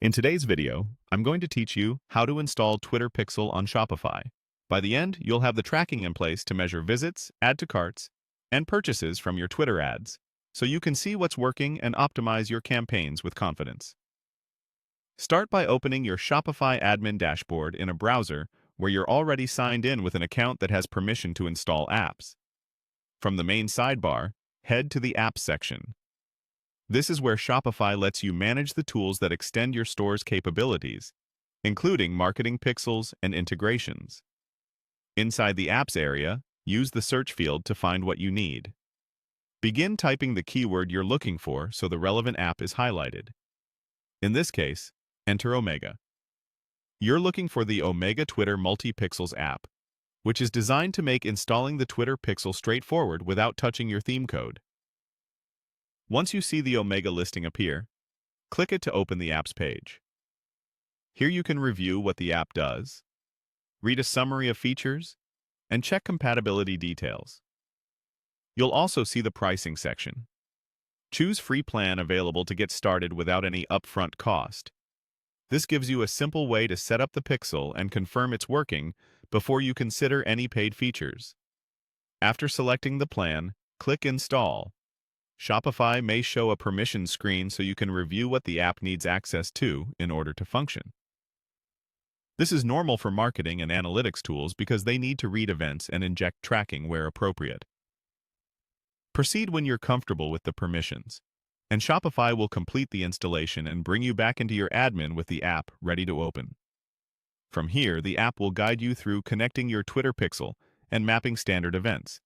In today's video, I'm going to teach you how to install Twitter Pixel on Shopify. By the end, you'll have the tracking in place to measure visits, add to carts, and purchases from your Twitter ads, so you can see what's working and optimize your campaigns with confidence. Start by opening your Shopify admin dashboard in a browser where you're already signed in with an account that has permission to install apps. From the main sidebar, head to the Apps section. This is where Shopify lets you manage the tools that extend your store's capabilities, including marketing pixels and integrations. Inside the Apps area, use the search field to find what you need. Begin typing the keyword you're looking for so the relevant app is highlighted. In this case, enter Omega. You're looking for the Omega Twitter Multi-Pixels app, which is designed to make installing the Twitter Pixel straightforward without touching your theme code. Once you see the Omega listing appear, click it to open the app's page. Here you can review what the app does, read a summary of features, and check compatibility details. You'll also see the pricing section. Choose free plan available to get started without any upfront cost. This gives you a simple way to set up the Pixel and confirm it's working before you consider any paid features. After selecting the plan, click Install. Shopify may show a permission screen so you can review what the app needs access to in order to function. This is normal for marketing and analytics tools because they need to read events and inject tracking where appropriate. Proceed when you're comfortable with the permissions, and Shopify will complete the installation and bring you back into your admin with the app ready to open. From here, the app will guide you through connecting your Twitter Pixel and mapping standard events.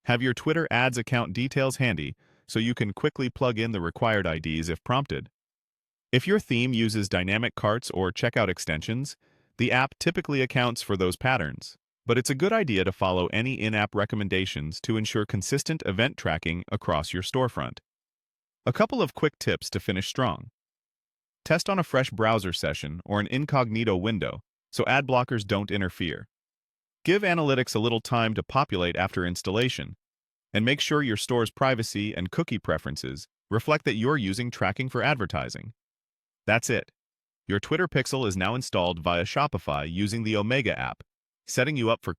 Have your Twitter Ads account details handy so you can quickly plug in the required IDs if prompted. If your theme uses dynamic carts or checkout extensions, the app typically accounts for those patterns, but it's a good idea to follow any in-app recommendations to ensure consistent event tracking across your storefront. A couple of quick tips to finish strong. Test on a fresh browser session or an incognito window so ad blockers don't interfere. Give analytics a little time to populate after installation, and make sure your store's privacy and cookie preferences reflect that you're using tracking for advertising. That's it. Your Twitter Pixel is now installed via Shopify using the Omega app, setting you up for